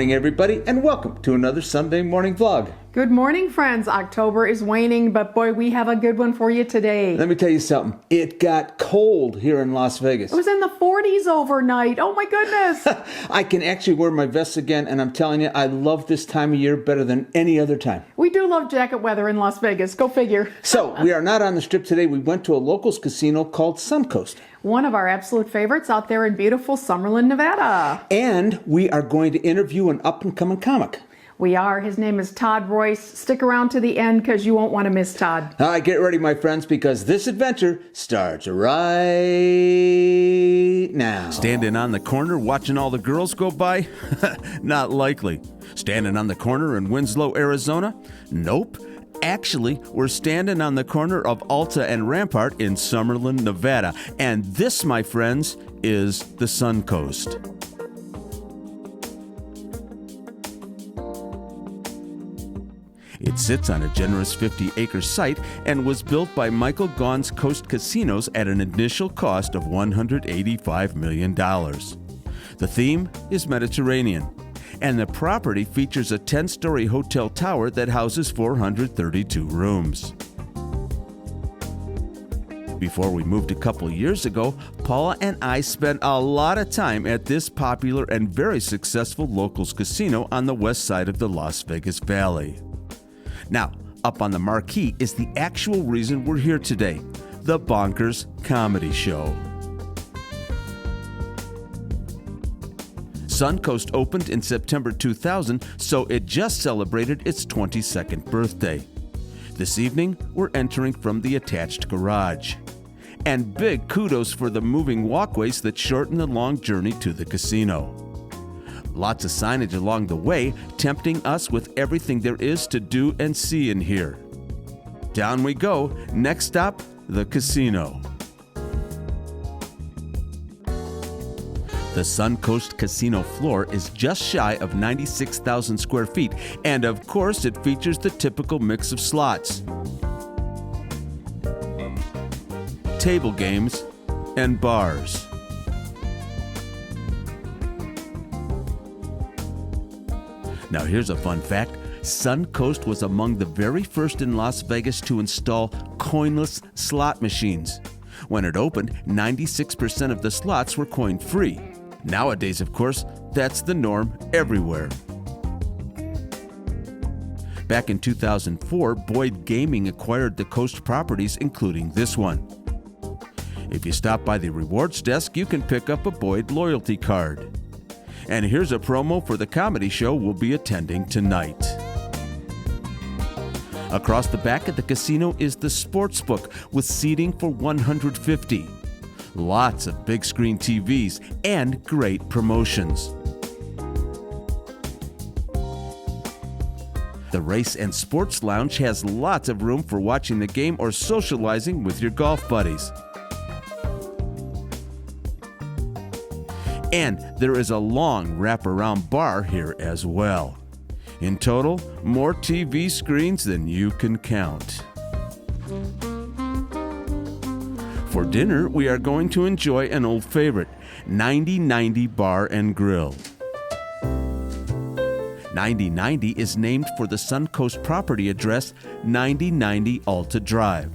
morning, everybody, and welcome to another Sunday morning vlog. Good morning, friends. October is waning, but boy, we have a good one for you today. Let me tell you something. It got cold here in Las Vegas. It was in the 40s overnight. Oh my goodness. I can actually wear my vest again, and I'm telling you, I love this time of year better than any other time. We do love jacket weather in Las Vegas. Go figure. So, we are not on the strip today. We went to a locals casino called Suncoast. One of our absolute favorites out there in beautiful Summerlin, Nevada. And we are going to interview an up-and-coming comic. We are. His name is Todd Royce. Stick around to the end because you won't want to miss Todd. All right, get ready, my friends, because this adventure starts right now. Standing on the corner watching all the girls go by? Not likely. Standing on the corner in Winslow, Arizona? Nope. Actually, we're standing on the corner of Alta and Rampart in Summerlin, Nevada. And this, my friends, is the Suncoast. It sits on a generous 50-acre site and was built by Michael Gaughan's Coast Casinos at an initial cost of $185 million. The theme is Mediterranean, and the property features a 10-story hotel tower that houses 432 rooms. Before we moved a couple years ago, Paula and I spent a lot of time at this popular and very successful locals casino on the west side of the Las Vegas Valley. Now, up on the marquee is the actual reason we're here today, the Bonkerz Comedy Show. Suncoast opened in September 2000, so it just celebrated its 22nd birthday. This evening, we're entering from the attached garage. And big kudos for the moving walkways that shorten the long journey to the casino. Lots of signage along the way, tempting us with everything there is to do and see in here. Down we go. Next stop, the casino. The Suncoast Casino floor is just shy of 96,000 square feet, and of course it features the typical mix of slots, table games, and bars. Now here's a fun fact. Suncoast was among the very first in Las Vegas to install coinless slot machines. When it opened, 96% of the slots were coin-free. Nowadays, of course, that's the norm everywhere. Back in 2004, Boyd Gaming acquired the Coast properties, including this one. If you stop by the rewards desk, you can pick up a Boyd loyalty card. And here's a promo for the comedy show we'll be attending tonight. Across the back of the casino is the sportsbook with seating for 150. Lots of big screen TVs and great promotions. The Race and Sports Lounge has lots of room for watching the game or socializing with your golf buddies. And there is a long wraparound bar here as well. In total, more TV screens than you can count. For dinner, we are going to enjoy an old favorite, 9090 Bar and Grill. 9090 is named for the Suncoast property address, 9090 Alta Drive.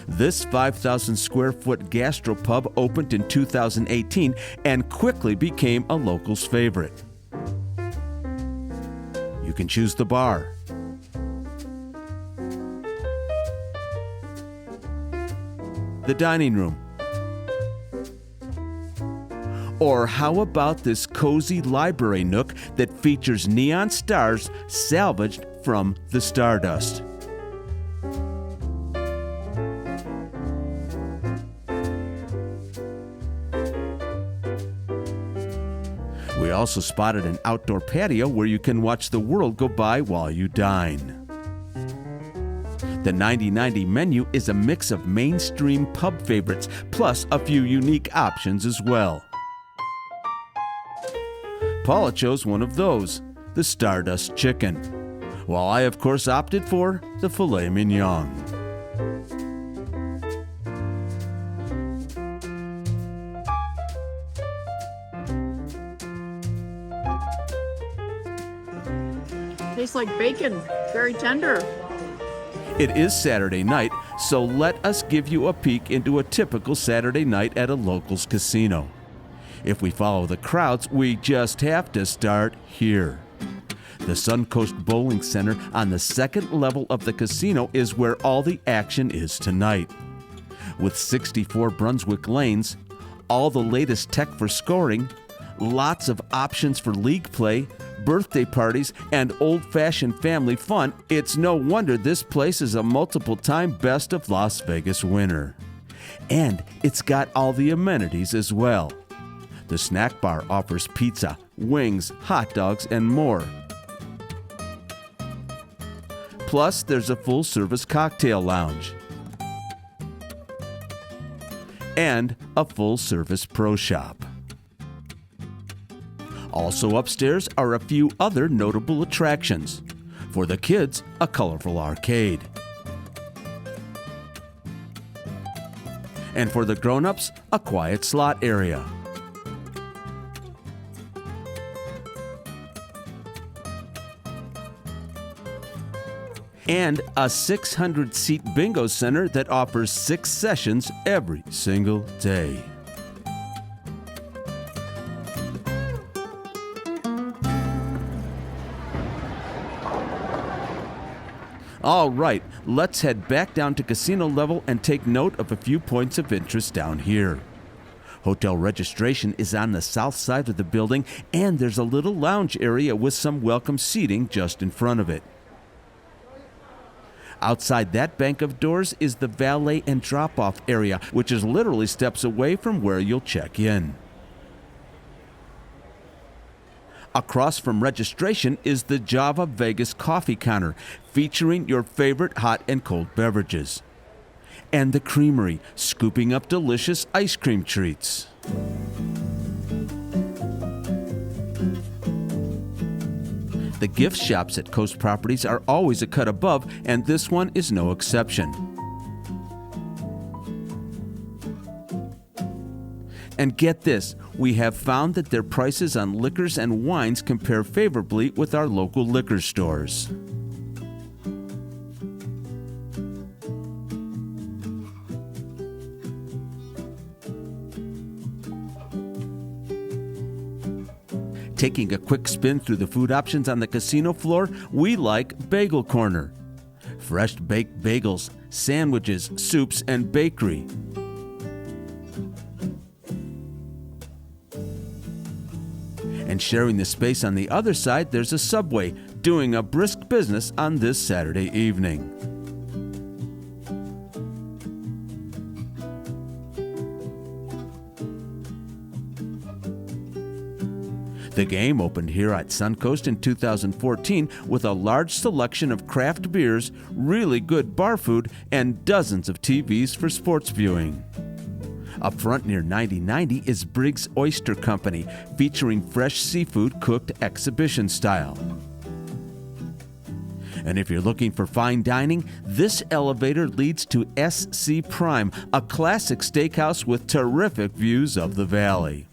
This 5,000 square foot gastropub opened in 2018 and quickly became a local's favorite. You can choose the bar, the dining room, or how about this cozy library nook that features neon stars salvaged from the stardust? We also spotted an outdoor patio where you can watch the world go by while you dine. The 9090 menu is a mix of mainstream pub favorites, plus a few unique options as well. Paula chose one of those, the Stardust Chicken, while I, of course, opted for the Filet Mignon. Tastes like bacon, very tender. It is Saturday night, so let us give you a peek into a typical Saturday night at a locals casino. If we follow the crowds, we just have to start here. The Suncoast Bowling Center on the second level of the casino is where all the action is tonight. With 64 Brunswick lanes, all the latest tech for scoring, lots of options for league play, birthday parties, and old-fashioned family fun, it's no wonder this place is a multiple-time Best of Las Vegas winner. And it's got all the amenities as well. The snack bar offers pizza, wings, hot dogs, and more. Plus, there's a full-service cocktail lounge and a full-service pro shop. Also upstairs are a few other notable attractions. For the kids, a colorful arcade. And for the grown-ups, a quiet slot area. And a 600-seat bingo center that offers 6 sessions every single day. All right, let's head back down to casino level and take note of a few points of interest down here. Hotel registration is on the south side of the building, and there's a little lounge area with some welcome seating just in front of it. Outside that bank of doors is the valet and drop-off area, which is literally steps away from where you'll check in. Across from registration is the Java Vegas coffee counter, featuring your favorite hot and cold beverages. And the creamery, scooping up delicious ice cream treats. The gift shops at Coast Properties are always a cut above, and this one is no exception. And get this, we have found that their prices on liquors and wines compare favorably with our local liquor stores. Taking a quick spin through the food options on the casino floor, we like Bagel Corner. Fresh baked bagels, sandwiches, soups, and bakery. And sharing the space on the other side, there's a Subway, doing a brisk business on this Saturday evening. The game opened here at Suncoast in 2014 with a large selection of craft beers, really good bar food, and dozens of TVs for sports viewing. Up front near 9090 is Briggs Oyster Company, featuring fresh seafood cooked exhibition style. And if you're looking for fine dining, this elevator leads to SC Prime, a classic steakhouse with terrific views of the valley.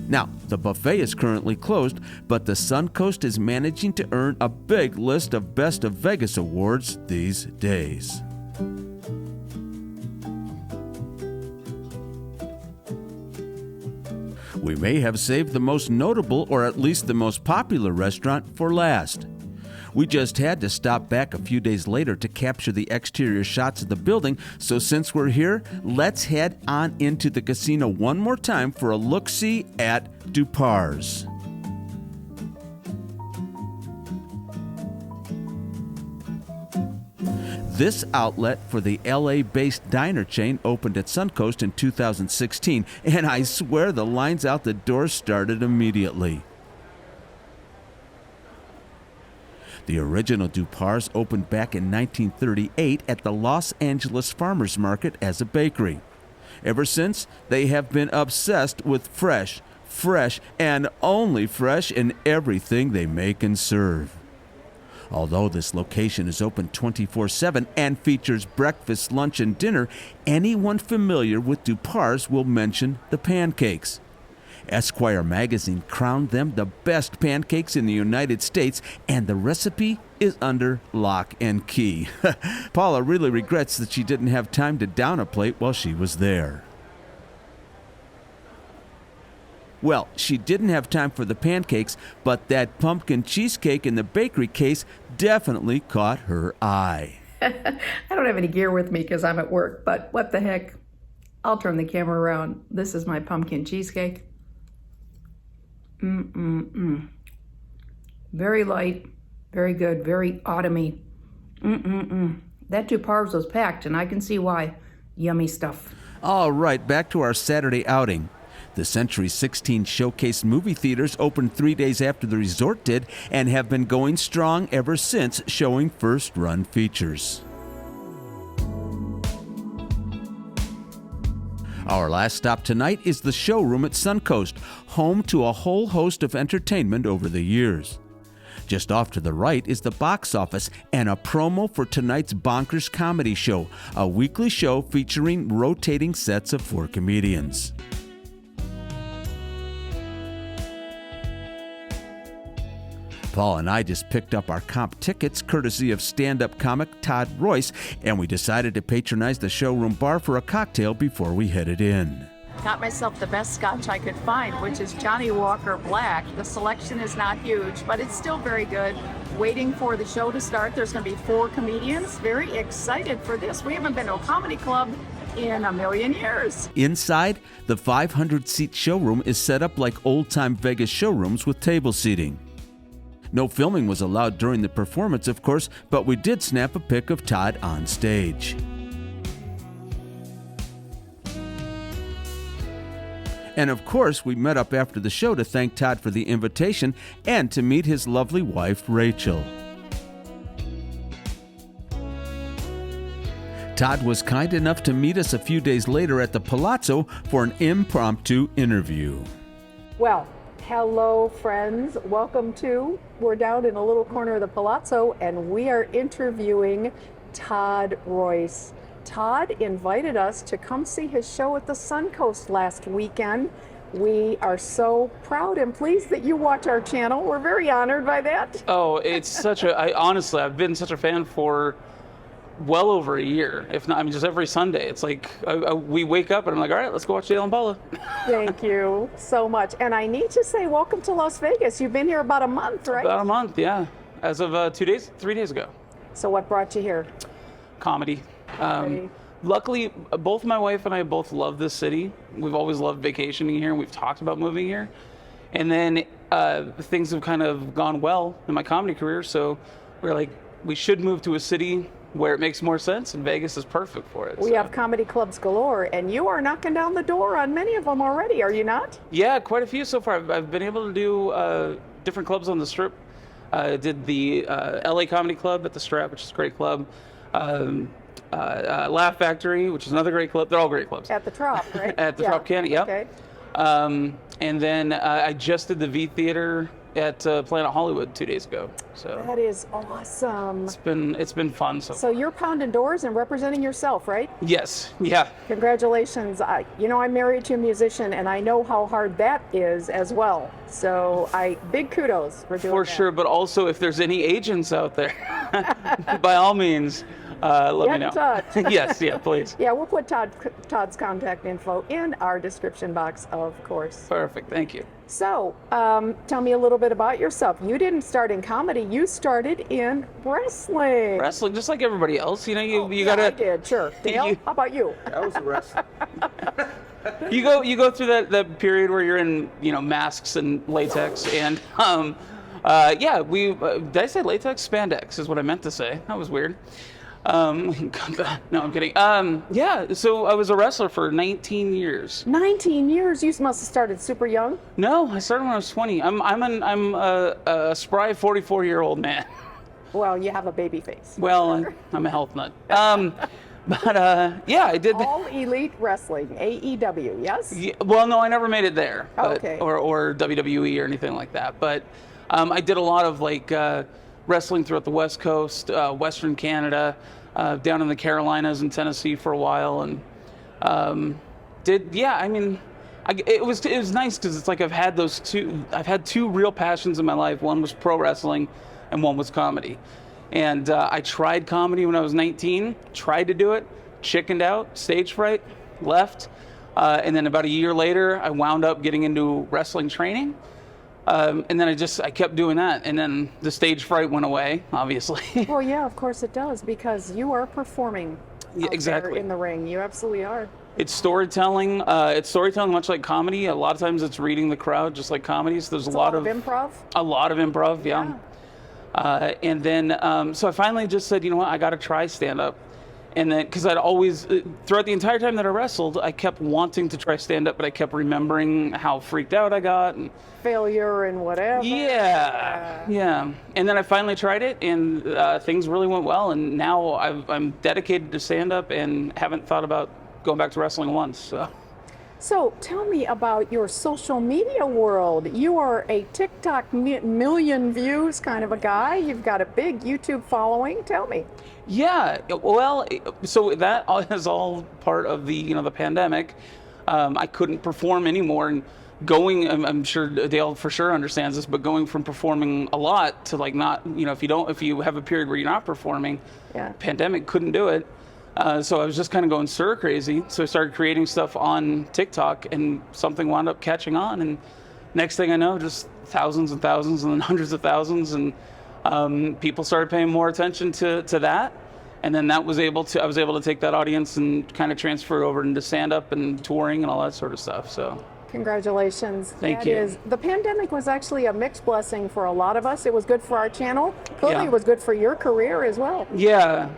Now, the buffet is currently closed, but the Suncoast is managing to earn a big list of Best of Vegas awards these days. We may have saved the most notable, or at least the most popular restaurant, for last. We just had to stop back a few days later to capture the exterior shots of the building, so since we're here, let's head on into the casino one more time for a look-see at Dupar's. This outlet for the LA-based diner chain opened at Suncoast in 2016, and I swear the lines out the door started immediately. The original Dupar's opened back in 1938 at the Los Angeles Farmers Market as a bakery. Ever since, they have been obsessed with fresh, and only fresh in everything they make and serve. Although this location is open 24/7 and features breakfast, lunch, and dinner, anyone familiar with Dupar's will mention the pancakes. Esquire magazine crowned them the best pancakes in the United States, and the recipe is under lock and key. Paula really regrets that she didn't have time to down a plate while she was there. Well, she didn't have time for the pancakes, but that pumpkin cheesecake in the bakery case definitely caught her eye. I don't have any gear with me because I'm at work, but what the heck? I'll turn the camera around. This is my pumpkin cheesecake. Very light, very good, very autumny. That 2 parves was packed, and I can see why. Yummy stuff. All right, back to our Saturday outing. The Century 16 Showcase movie theaters opened 3 days after the resort did and have been going strong ever since, showing first-run features. Our last stop tonight is the showroom at Suncoast, home to a whole host of entertainment over the years. Just off to the right is the box office and a promo for tonight's Bonkerz Comedy Show, a weekly show featuring rotating sets of 4 comedians. Paul and I just picked up our comp tickets courtesy of stand-up comic Todd Royce, and we decided to patronize the showroom bar for a cocktail before we headed in. Got myself the best scotch I could find, which is Johnny Walker Black. The selection is not huge, but it's still very good. Waiting for the show to start. There's going to be 4 comedians. Very excited for this. We haven't been to a comedy club in a million years. Inside, the 500-seat showroom is set up like old-time Vegas showrooms with table seating. No filming was allowed during the performance, of course, but we did snap a pic of Todd on stage. And of course, we met up after the show to thank Todd for the invitation and to meet his lovely wife, Rachel. Todd was kind enough to meet us a few days later at the Palazzo for an impromptu interview. Well, hello, friends. Welcome to, we're down in a little corner of the Palazzo, and we are interviewing Todd Royce. Todd invited us to come see his show at the Suncoast last weekend. We are so proud and pleased that you watch our channel. We're very honored by that. Oh, it's such a, honestly, I've been such a fan for well over a year. If not, I mean, just every Sunday. It's like, we wake up and I'm like, all right, let's go watch Dale and Paula. Thank you so much. And I need to say, welcome to Las Vegas. You've been here about a month, right? About a month, yeah. As of 3 days ago. So what brought you here? Comedy. Luckily, both my wife and I both love this city. We've always loved vacationing here, and we've talked about moving here. And then things have kind of gone well in my comedy career, so we're like, we should move to a city where it makes more sense, and Vegas is perfect for it. We have comedy clubs galore, and you are knocking down the door on many of them already, are you not? Yeah, quite a few so far. I've been able to do different clubs on the Strip. I did the LA Comedy Club at the Strap, which is a great club. Laugh Factory, which is another great club. They're all great clubs. At the Trop, right? At the Tropicana, yep. Okay. And then I just did the V Theater at Planet Hollywood 2 days ago. So That is awesome. it's been fun. So you're pounding doors and representing yourself, right? Yes, yeah. Congratulations. I'm married to a musician, and I know how hard that is as well. So big kudos for doing that. For sure, but also if there's any agents out there, by all means, let me know. Get in touch. Yes, yeah, please. Yeah, we'll put Todd's contact info in our description box, of course. Perfect, thank you. So, tell me a little bit about yourself. You didn't start in comedy. You started in wrestling. Wrestling, just like everybody else, you Yeah, gotta. I did, sure. Dale, how about you? That was a wrestling. You go through that period where you're in masks and latex and yeah, did I say latex? Spandex is what I meant to say. That was weird. No, I'm kidding. Yeah, so I was a wrestler for 19 years. 19 years? You must have started super young. No, I started when I was 20. I'm a spry 44-year-old man. Well, you have a baby face. Well, I'm a health nut. But yeah, I did. All Elite Wrestling, AEW, yes? Yeah, well, no, I never made it there. But, okay. Or WWE or anything like that. But I did a lot of wrestling throughout the West Coast, Western Canada, down in the Carolinas and Tennessee for a while, and it was nice because it's like I've had two real passions in my life. One was pro wrestling, and one was comedy. And I tried comedy when I was 19, tried to do it, chickened out, stage fright, left. And then about a year later, I wound up getting into wrestling training. And then I kept doing that. And then the stage fright went away, obviously. Well, yeah, of course it does, because you are performing out exactly there in the ring. You absolutely are. It's storytelling. It's storytelling much like comedy. A lot of times it's reading the crowd, just like comedy. So there's a lot of improv. A lot of improv, yeah. And then, so I finally just said, you know what, I got to try stand-up. And then, because I'd always, throughout the entire time that I wrestled, I kept wanting to try stand-up, but I kept remembering how freaked out I got. And failure and whatever. Yeah. And then I finally tried it, and things really went well. And now I'm dedicated to stand-up and haven't thought about going back to wrestling once. So tell me about your social media world. You are a TikTok million views kind of a guy. You've got a big YouTube following. Tell me. Yeah, well, so that is all part of the the pandemic. I couldn't perform anymore, and I'm sure Dale for sure understands this, but going from performing a lot to like not, if you have a period where you're not performing, pandemic couldn't do it. So I was just kind of going stir crazy. So I started creating stuff on TikTok, and something wound up catching on. And next thing I know, just thousands and thousands and then hundreds of thousands. And people started paying more attention to that. And then I was able to take that audience and kind of transfer it over into stand-up and touring and all that sort of stuff. So congratulations. Thank you. The pandemic was actually a mixed blessing for a lot of us. It was good for our channel. Clearly it was good for your career as well. Yeah.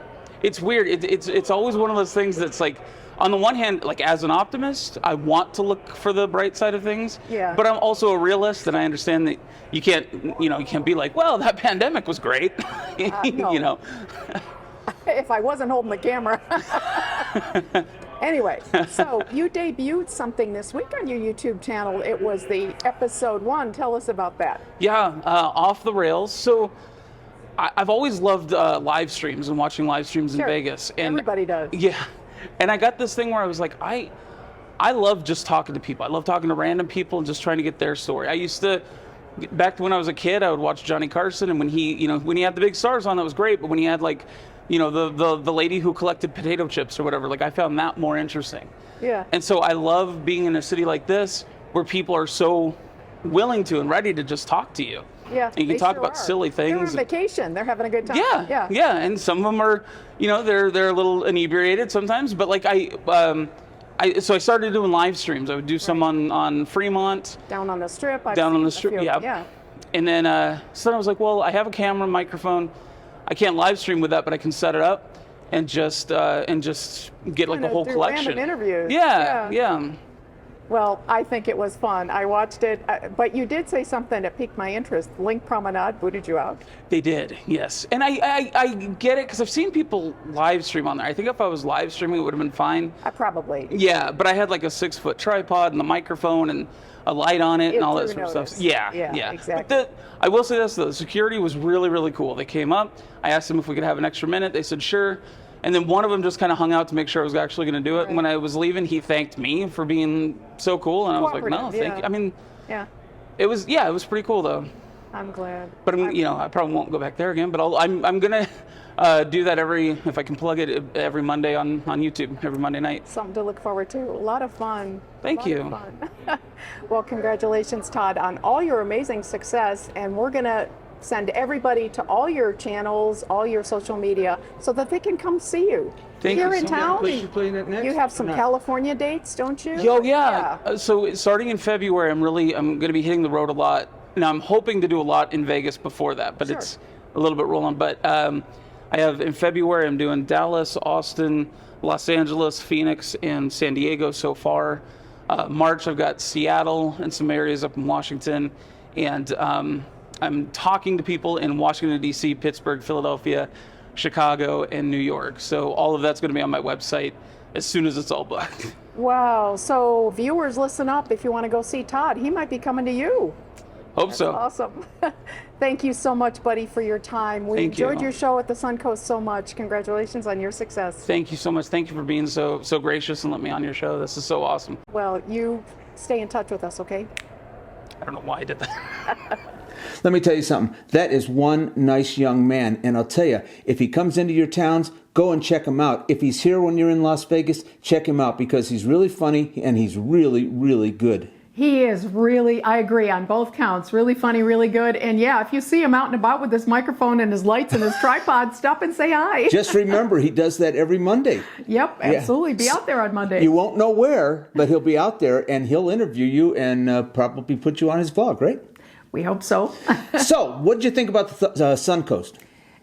It's weird. It's always one of those things that's like, on the one hand, like as an optimist, I want to look for the bright side of things. Yeah. But I'm also a realist, and I understand that you can't be like, well, that pandemic was great. No. If I wasn't holding the camera. Anyway, so you debuted something this week on your YouTube channel. It was the episode 1. Tell us about that. Yeah, Off the Rails. So I've always loved live streams and watching live streams in Vegas. And everybody does. Yeah. And I got this thing where I was like, I love just talking to people. I love talking to random people and just trying to get their story. I used to, back when I was a kid, I would watch Johnny Carson, and when he had the big stars on, that was great. But when he had like, the lady who collected potato chips or whatever, like I found that more interesting. Yeah. And so I love being in a city like this where people are so willing to and ready to just talk to you. Yeah, and you can talk about silly things. They're on vacation. They're having a good time. Yeah. And some of them are, they're a little inebriated sometimes. But like so I started doing live streams. I would do some on Fremont. Down on the Strip. Yeah. And then so I was like, well, I have a camera, microphone. I can't live stream with that, but I can set it up and just get like a whole collection. Random interviews. Yeah. Well, I think it was fun. I watched it, but you did say something that piqued my interest. Link Promenade booted you out. They did, yes. And I get it, because I've seen people live stream on there. I think if I was live streaming, it would have been fine. Probably. Yeah, but I had like a 6-foot tripod and the microphone and a light on it and all that sort of stuff. Yeah, exactly. But I will say this, though. The security was really, really cool. They came up. I asked them if we could have an extra minute. They said, sure. And then one of them just kind of hung out to make sure I was actually going to do it. Right. And when I was leaving, he thanked me for being so cool. And I was like, no, thank you. I mean, it was pretty cool, though. I'm glad. But I probably won't go back there again. But I'm going to do that if I can plug it every Monday on YouTube, every Monday night. Something to look forward to. A lot of fun. Thank you. Well, congratulations, Todd, on all your amazing success. And we're going to send everybody to all your channels, all your social media, so that they can come see you. Here in town. You have some California dates, don't you? Yeah. So starting in February, I'm going to be hitting the road a lot. Now I'm hoping to do a lot in Vegas before that, but it's a little bit rolling. But I have in February, I'm doing Dallas, Austin, Los Angeles, Phoenix, and San Diego so far. March, I've got Seattle and some areas up in Washington, and I'm talking to people in Washington, D.C., Pittsburgh, Philadelphia, Chicago, and New York. So all of that's going to be on my website as soon as it's all booked. Wow. So viewers, listen up. If you want to go see Todd, he might be coming to you. Hope so. Awesome. Thank you so much, buddy, for your time. We enjoyed your show at the Suncoast so much. Congratulations on your success. Thank you so much. Thank you for being so gracious and let me on your show. This is so awesome. Well, you stay in touch with us, okay? I don't know why I did that. Let me tell you something. That is one nice young man. And I'll tell you, if he comes into your towns, go and check him out. If he's here when you're in Las Vegas, check him out because he's really funny and he's really, really good. He is really, I agree on both counts, really funny, really good. And yeah, if you see him out and about with his microphone and his lights and his tripod, stop and say hi. Just remember, he does that every Monday. Yep, absolutely. Be out there on Monday. You won't know where, but he'll be out there and he'll interview you and probably put you on his vlog, right? We hope so. So, what did you think about the Suncoast?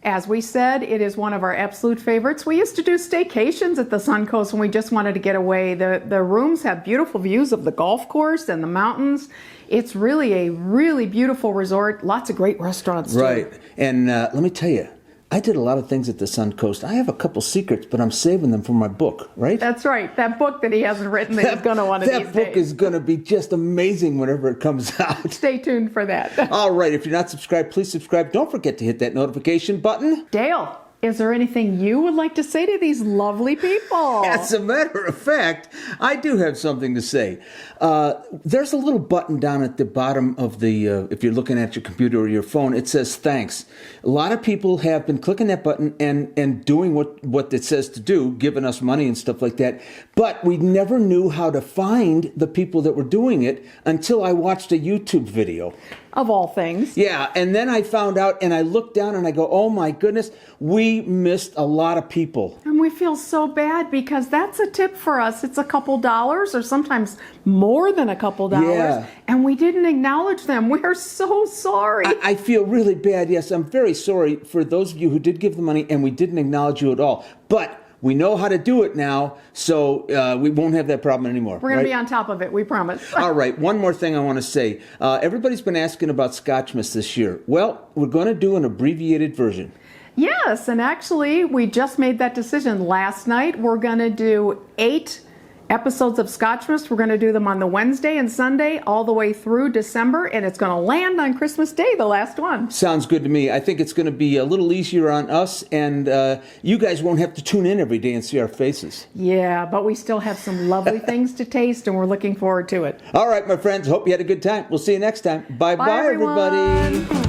As we said, it is one of our absolute favorites. We used to do staycations at the Suncoast when we just wanted to get away. The rooms have beautiful views of the golf course and the mountains. It's really a really beautiful resort. Lots of great restaurants, too. Right. And let me tell you, I did a lot of things at the Suncoast. I have a couple secrets, but I'm saving them for my book, right? That's right. That book that he hasn't written that he's going to one of these days. That book is going to be just amazing whenever it comes out. Stay tuned for that. All right. If you're not subscribed, please subscribe. Don't forget to hit that notification button. Dale, is there anything you would like to say to these lovely people? As a matter of fact, I do have something to say. There's a little button down at the bottom of the, if you're looking at your computer or your phone, it says thanks. A lot of people have been clicking that button and doing what it says to do, giving us money and stuff like that. But we never knew how to find the people that were doing it until I watched a YouTube video. Of all things. Yeah, and then I found out and I looked down and I go, oh my goodness, we missed a lot of people. And we feel so bad because that's a tip for us. It's a couple dollars or sometimes more than a couple dollars. Yeah. And we didn't acknowledge them. We are so sorry. I feel really bad. Yes, I'm very sorry for those of you who did give the money and we didn't acknowledge you at all. But we know how to do it now, so we won't have that problem anymore. We're going to be on top of it, we promise. All right, one more thing I want to say. Everybody's been asking about Scotchmas this year. Well, we're going to do an abbreviated version. Yes, and actually, we just made that decision last night. We're going to do 8 episodes of Scotchmas. We're going to do them on the Wednesday and Sunday all the way through December, and it's going to land on Christmas Day, the last one. Sounds good to me. I think it's going to be a little easier on us, and you guys won't have to tune in every day and see our faces. Yeah, but we still have some lovely things to taste, and we're looking forward to it. All right, my friends. Hope you had a good time. We'll see you next time. Bye-bye, Bye, everyone. everybody.